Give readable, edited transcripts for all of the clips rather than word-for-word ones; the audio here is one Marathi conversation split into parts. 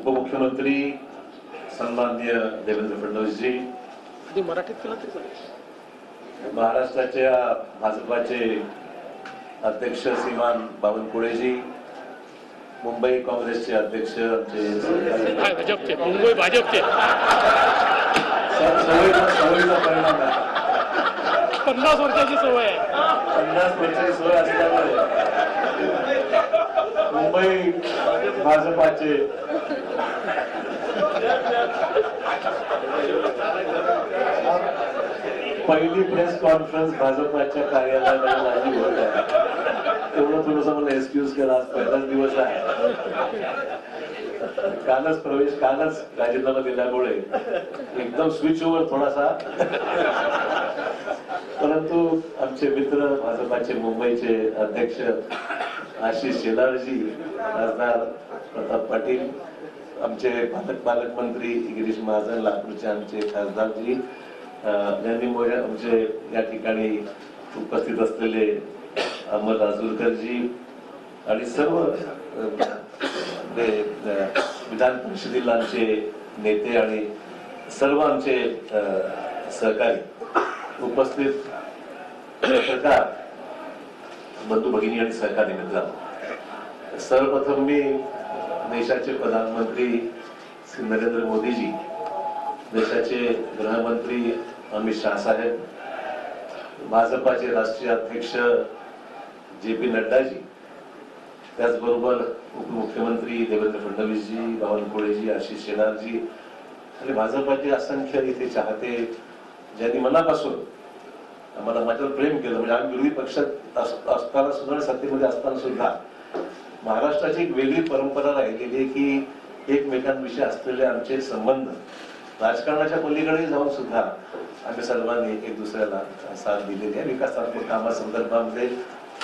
उपमुख्यमंत्री सन्माननीय देवेंद्र फडणवीस जी, मराठीत केलं तरी चालेल, महाराष्ट्राच्या भाजपाचे अध्यक्ष श्रीमान बावनकुळेजी, मुंबई काँग्रेसचे अध्यक्ष भाजपचे, मुंबई भाजपचे सवयीचा परिणाम आहे. 50 वर्षाची सवय आहे. 50 वर्षाची सवय असल्यामुळे मुंबई भाजपाचे पहिली प्रेस कॉन्फरन्स भाजपाच्या कार्यालयामध्ये माझी होत आहे. तेवढं थोडंसं मला एक्सक्यूज केला. आज पहिलाच दिवस आहे. कालच राजीनामा दिल्यामुळे एकदम स्विच ओव्हर थोडासा, परंतु आमचे मित्र भाजपाचे मुंबईचे अध्यक्ष आशिष शेलारजी, खासदार प्रताप पाटील, आमचे पालकमंत्री गिरीश महाजन, लातूरचे आमचे खासदारजी, ज्यांनी आमचे या ठिकाणी उपस्थित असलेले अमर राजूरकरजी आणि सर्व विधान परिषदेला आमचे नेते आणि सर्व आमचे सहकारी उपस्थित पत्रकार बंधू भगिनी आणि सहकारी मित्रांनो, सर्वप्रथम मी देशाचे प्रधानमंत्री श्री नरेंद्र मोदीजी, देशाचे गृहमंत्री अमित शाह साहेब, भाजपाचे राष्ट्रीय अध्यक्ष JP नड्डाजी, त्याचबरोबर उपमुख्यमंत्री देवेंद्र फडणवीसजी, बावनकुळेजी, आशिष शेलारजी आणि भाजपाचे असंख्य इथे चाहते, ज्यांनी मनापासून आम्हाला माझ्यावर प्रेम केलं. म्हणजे आम्ही विरोधी पक्षात असताना सुद्धा, सत्तेमध्ये असताना सुद्धा महाराष्ट्राची एक वेगळी परंपरा राहिलेली आहे की एकमेकांविषयी असलेले आमचे संबंध राजकारणाच्या पलीकडे जाऊन सुद्धा आम्ही सर्वांनी एक दुसऱ्याला साथ दिलेली आहे. विकासात्मक कामासंदर्भामध्ये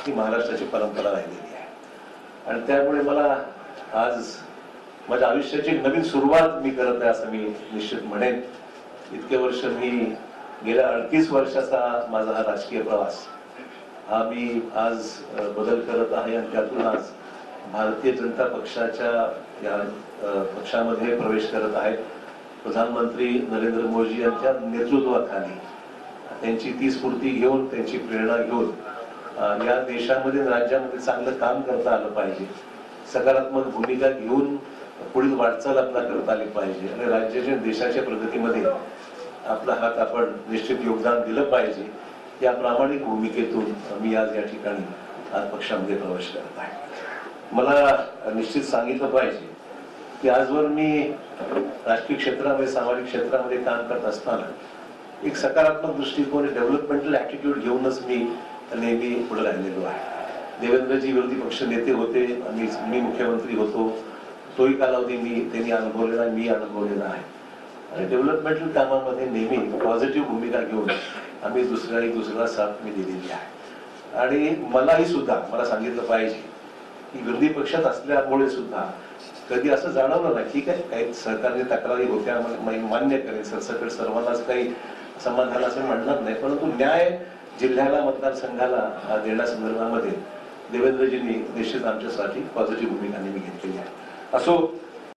ही महाराष्ट्राची परंपरा राहिलेली आहे आणि त्यामुळे मला आज माझ्या आयुष्याची नवीन सुरुवात मी करत आहे असं मी निश्चित म्हणेन. इतके वर्ष मी गेल्या 38 वर्षाचा माझा हा राजकीय प्रवास हा मी आज बदल करत आहे आणि त्यातून आज भारतीय जनता पक्षाच्या या पक्षामध्ये प्रवेश करत आहे. प्रधानमंत्री नरेंद्र मोदी यांच्या नेतृत्वाखाली त्यांची ती स्फूर्ती घेऊन, त्यांची प्रेरणा घेऊन या देशामध्ये राज्यामध्ये चांगलं काम करता आलं पाहिजे, सकारात्मक भूमिका घेऊन पुढील वाटचाल आपला करता आली पाहिजे आणि राज्याच्या देशाच्या प्रगतीमध्ये आपला हात आपण निश्चित योगदान दिलं पाहिजे. या प्रामाणिक भूमिकेतून मी आज या ठिकाणी आज पक्षामध्ये प्रवेश करत आहे. मला निश्चित सांगितलं पाहिजे की आजवर मी राजकीय क्षेत्रामध्ये, सामाजिक क्षेत्रामध्ये काम करत असताना एक सकारात्मक दृष्टिकोन, डेव्हलपमेंटल ऍटिट्यूड घेऊनच मी नेहमी पुढे राहिलेलो आहे. देवेंद्रजी विरोधी पक्ष नेते होते आणि मी मुख्यमंत्री होतो, तोही कालावधी त्यांनी अनुभवलेला, मी अनुभवलेला आहे आणि डेव्हलपमेंटल कामामध्ये नेहमी पॉझिटिव्ह भूमिका घेऊन आम्ही दुसऱ्याला साथ मी दिलेली आहे. आणि मलाही सुद्धा मला सांगितलं पाहिजे की विरोधी पक्षात असल्यामुळे सुद्धा कधी असं जाणवलं नाही. ठीक आहे, काही सरकारने तक्रारी होत्या, मान्य करेल, सरसकट सर्वांनाच काही समाधान असं म्हणणार नाही, परंतु न्याय जिल्ह्याला, मतदारसंघाला देण्यासंदर्भामध्ये देवेंद्रजींनी निश्चित आमच्यासाठी पॉझिटिव्ह भूमिका नेहमी घेतलेली आहे. असो,